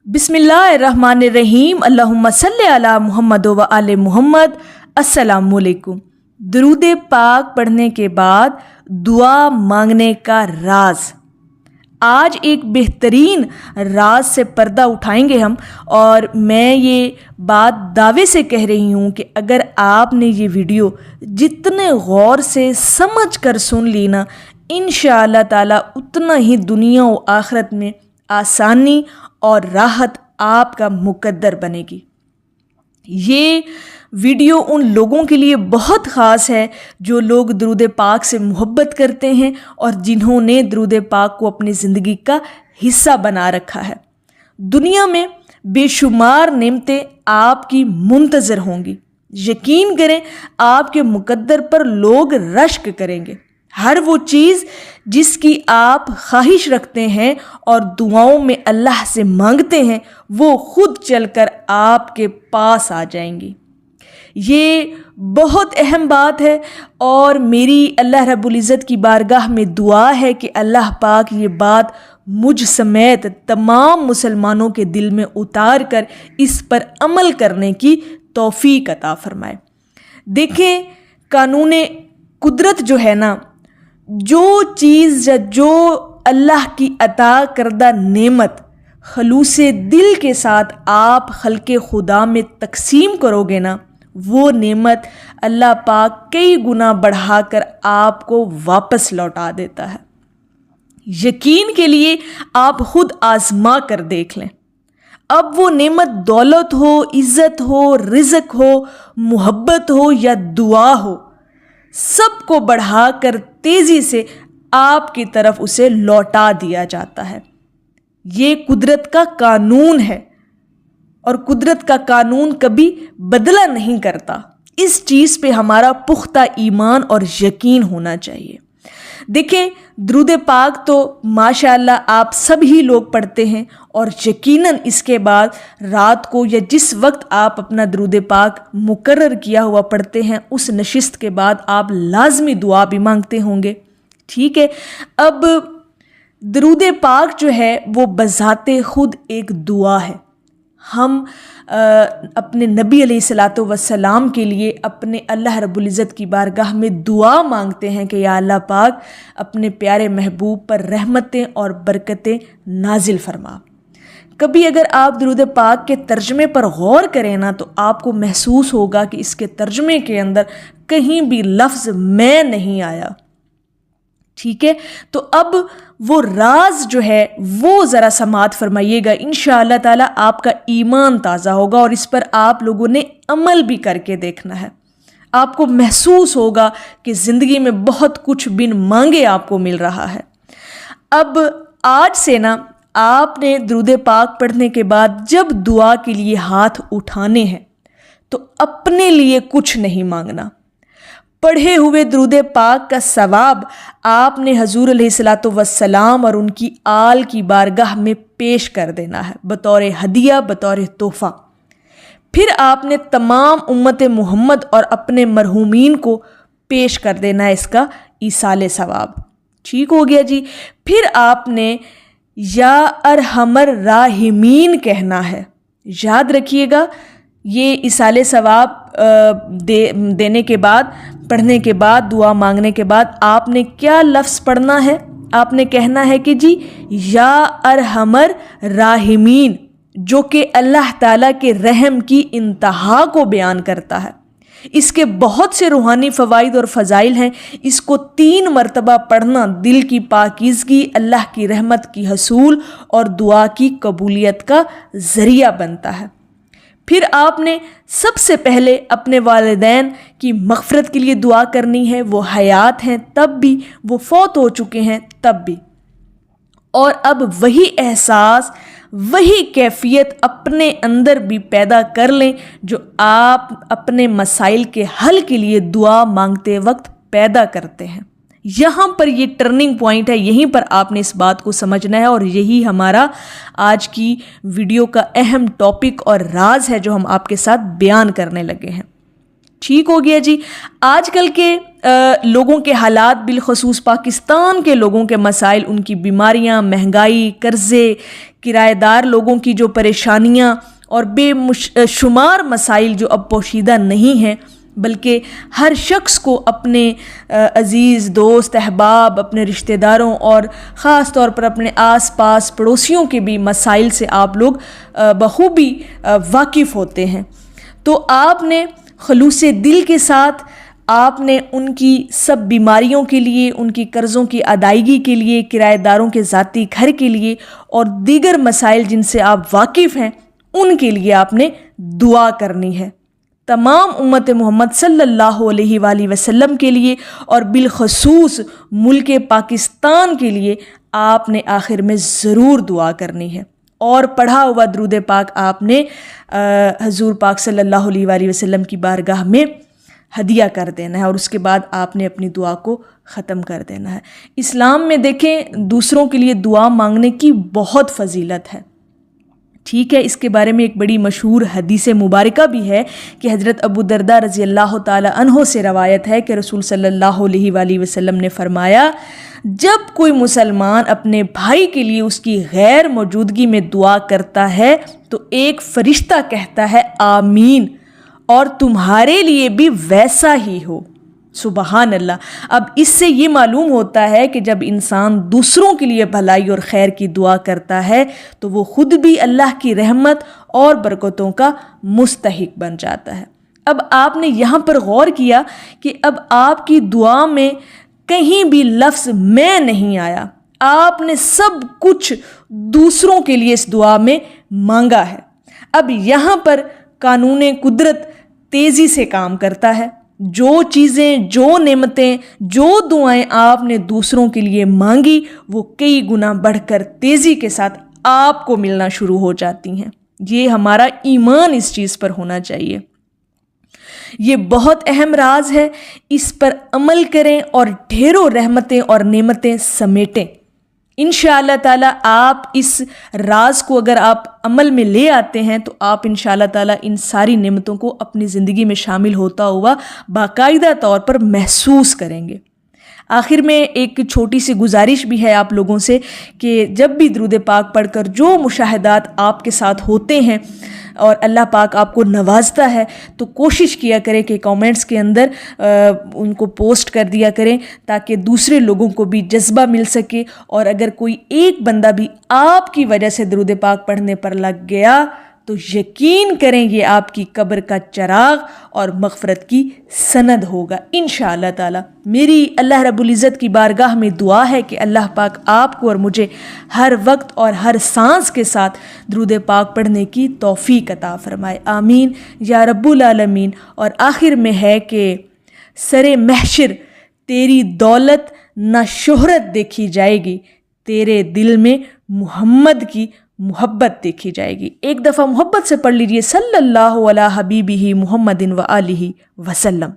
बिस्मिल्लाहिर्रहमानिर्रहीम अल्लाहुम्मा सल्ली अला मुहम्मद व आले मुहम्मद। अस्सलामुअलैकुम। दुरूद पाक पढ़ने के बाद दुआ मांगने का राज। आज एक बेहतरीन राज से पर्दा उठाएंगे हम, और मैं ये बात दावे से कह रही हूँ कि अगर आपने ये वीडियो जितने गौर से समझ कर सुन ली ना, इंशाअल्लाह ताला उतना ही दुनिया व आखिरत में आसानी और राहत आपका मुकद्दर बनेगी। ये वीडियो उन लोगों के लिए बहुत ख़ास है जो लोग दुरूद पाक से मोहब्बत करते हैं और जिन्होंने दुरूद पाक को अपनी ज़िंदगी का हिस्सा बना रखा है। दुनिया में बेशुमार नेमतें आपकी मुंतज़र होंगी। यकीन करें, आपके मुकद्दर पर लोग रश्क करेंगे। हर वो चीज़ जिसकी आप ख्वाहिश रखते हैं और दुआओं में अल्लाह से मांगते हैं, वो खुद चलकर आपके पास आ जाएंगी। ये बहुत अहम बात है और मेरी अल्लाह रब्बुल इज़्ज़त की बारगाह में दुआ है कि अल्लाह पाक ये बात मुझ समेत तमाम मुसलमानों के दिल में उतार कर इस पर अमल करने की तौफीक अता फरमाए। देखें, कानून कुदरत जो है ना, जो चीज़ या जो अल्लाह की अता करदा नेमत खलूसे दिल के साथ आप खल्के खुदा में तकसीम करोगे ना, वो नेमत अल्लाह पाक कई गुना बढ़ाकर आपको वापस लौटा देता है। यकीन के लिए आप खुद आजमा कर देख लें। अब वो नेमत दौलत हो, इज़्ज़त हो, रिज़्क हो, मोहब्बत हो या दुआ हो, सबको बढ़ाकर तेज़ी से आपकी तरफ उसे लौटा दिया जाता है। ये कुदरत का कानून है और कुदरत का कानून कभी बदला नहीं करता। इस चीज़ पे हमारा पुख्ता ईमान और यकीन होना चाहिए। देखें, दुरूद पाक तो माशाअल्लाह आप सभी लोग पढ़ते हैं और यकीनन इसके बाद रात को या जिस वक्त आप अपना दुरूद पाक मुकर्रर किया हुआ पढ़ते हैं, उस नशिस्त के बाद आप लाजमी दुआ भी मांगते होंगे। ठीक है, अब दुरूद पाक जो है वो बज़ाते खुद एक दुआ है। हम अपने नबी अलैहिस्सलातु वस्सलाम के लिए अपने अल्लाह रब्बुल इज़्ज़त की बारगाह में दुआ मांगते हैं कि या अल्लाह पाक अपने प्यारे महबूब पर रहमतें और बरकतें नाजिल फरमा। कभी अगर आप दुरूद पाक के तर्जमे पर गौर करें ना, तो आपको महसूस होगा कि इसके तर्जमे के अंदर कहीं भी लफ्ज़ मैं नहीं आया। ठीक है, तो अब वो राज जो है वो ज़रा समात फरमाइएगा। इंशाअल्लाह ताला आपका ईमान ताज़ा होगा और इस पर आप लोगों ने अमल भी करके देखना है। आपको महसूस होगा कि ज़िंदगी में बहुत कुछ बिन मांगे आपको मिल रहा है। अब आज से ना, आपने दुरूद पाक पढ़ने के बाद जब दुआ के लिए हाथ उठाने हैं तो अपने लिए कुछ नहीं मांगना। पढ़े हुए दुरूद पाक का सवाब आपने हजूर अलैहिस्सलातु वस्सलाम और उनकी आल की बारगाह में पेश कर देना है बतौर हदिया, बतौर तोहफ़ा। फिर आपने तमाम उम्मत मोहम्मद और अपने मरहूमीन को पेश कर देना है इसका ईसाले सवाब। ठीक हो गया जी। फिर आपने या अरहमर राहिमीन कहना है। याद रखिएगा, ये इसाले सवाब देने के बाद, पढ़ने के बाद, दुआ मांगने के बाद आपने क्या लफ्ज़ पढ़ना है? आपने कहना है कि जी या अरहमर राहिमीन, जो कि अल्लाह ताला के रहम की इंतहा को बयान करता है। इसके बहुत से रूहानी फ़वाइद और फ़ज़ाइल हैं। इसको 3 मरतबा पढ़ना दिल की पाकीज़गी, अल्लाह की रहमत की हसूल और दुआ की कबूलियत का ज़रिया बनता है। फिर आपने सबसे पहले अपने वालिदैन की मग़फ़िरत के लिए दुआ करनी है। वो हयात हैं तब भी, वो फौत हो चुके हैं तब भी। और अब वही एहसास, वही कैफियत अपने अंदर भी पैदा कर लें जो आप अपने मसाइल के हल के लिए दुआ मांगते वक्त पैदा करते हैं। यहाँ पर ये टर्निंग पॉइंट है, यहीं पर आपने इस बात को समझना है और यही हमारा आज की वीडियो का अहम टॉपिक और राज है जो हम आपके साथ बयान करने लगे हैं। ठीक हो गया जी। आजकल के لوگوں کے حالات، بالخصوص پاکستان کے لوگوں کے مسائل، ان کی بیماریاں، مہنگائی، قرضے، کرایہ دار لوگوں کی جو پریشانیاں اور بے شمار مسائل جو اب پوشیدہ نہیں ہیں، بلکہ ہر شخص کو اپنے عزیز دوست احباب، اپنے رشتہ داروں اور خاص طور پر اپنے آس پاس پڑوسیوں کے بھی مسائل سے آپ لوگ بخوبی واقف ہوتے ہیں. تو آپ نے خلوص دل کے ساتھ آپ نے ان کی سب بیماریوں کے لیے، ان کی قرضوں کی ادائیگی کے لیے، کرایہ داروں کے ذاتی گھر کے لیے اور دیگر مسائل جن سے آپ واقف ہیں ان کے لیے آپ نے دعا کرنی ہے. تمام امت محمد صلی اللہ علیہ وآلہ وسلم کے لیے اور بالخصوص ملک پاکستان کے لیے آپ نے آخر میں ضرور دعا کرنی ہے، اور پڑھا ہوا درود پاک آپ نے حضور پاک صلی اللہ علیہ وآلہ وسلم کی بارگاہ میں ہدیہ کر دینا ہے، اور اس کے بعد آپ نے اپنی دعا کو ختم کر دینا ہے. اسلام میں دیکھیں دوسروں کے لیے دعا مانگنے کی بہت فضیلت ہے. ٹھیک ہے، اس کے بارے میں ایک بڑی مشہور حدیث مبارکہ بھی ہے کہ حضرت ابو درداء رضی اللہ تعالی عنہ سے روایت ہے کہ رسول صلی اللہ علیہ وآلہ وسلم نے فرمایا، جب کوئی مسلمان اپنے بھائی کے لیے اس کی غیر موجودگی میں دعا کرتا ہے تو ایک فرشتہ کہتا ہے آمین، اور تمہارے لیے بھی ویسا ہی ہو. سبحان اللہ. اب اس سے یہ معلوم ہوتا ہے کہ جب انسان دوسروں کے لیے بھلائی اور خیر کی دعا کرتا ہے تو وہ خود بھی اللہ کی رحمت اور برکتوں کا مستحق بن جاتا ہے. اب آپ نے یہاں پر غور کیا کہ اب آپ کی دعا میں کہیں بھی لفظ میں نہیں آیا، آپ نے سب کچھ دوسروں کے لیے اس دعا میں مانگا ہے. اب یہاں پر قانون قدرت تیزی سے کام کرتا ہے. جو چیزیں، جو نعمتیں، جو دعائیں آپ نے دوسروں کے لیے مانگی وہ کئی گنا بڑھ کر تیزی کے ساتھ آپ کو ملنا شروع ہو جاتی ہیں. یہ ہمارا ایمان اس چیز پر ہونا چاہیے. یہ بہت اہم راز ہے، اس پر عمل کریں اور ڈھیروں رحمتیں اور نعمتیں سمیٹیں. انشاءاللہ تعالیٰ آپ اس راز کو اگر آپ عمل میں لے آتے ہیں تو آپ انشاءاللہ تعالیٰ ان ساری نعمتوں کو اپنی زندگی میں شامل ہوتا ہوا باقاعدہ طور پر محسوس کریں گے. آخر میں ایک چھوٹی سی گزارش بھی ہے آپ لوگوں سے کہ جب بھی درود پاک پڑھ کر جو مشاہدات آپ کے ساتھ ہوتے ہیں اور اللہ پاک آپ کو نوازتا ہے تو کوشش کیا کریں کہ کامنٹس کے اندر ان کو پوسٹ کر دیا کریں تاکہ دوسرے لوگوں کو بھی جذبہ مل سکے، اور اگر کوئی ایک بندہ بھی آپ کی وجہ سے درود پاک پڑھنے پر لگ گیا تو یقین کریں یہ آپ کی قبر کا چراغ اور مغفرت کی سند ہوگا انشاءاللہ تعالی. میری اللہ رب العزت کی بارگاہ میں دعا ہے کہ اللہ پاک آپ کو اور مجھے ہر وقت اور ہر سانس کے ساتھ درود پاک پڑھنے کی توفیق عطا فرمائے. آمین یا رب العالمین. اور آخر میں ہے کہ سر محشر تیری دولت نہ شہرت دیکھی جائے گی، تیرے دل میں محمد کی محبت دیکھی جائے گی. ایک دفعہ محبت سے پڑھ لیجئے صلی اللہ علی حبیبہ محمد و آلہ وسلم.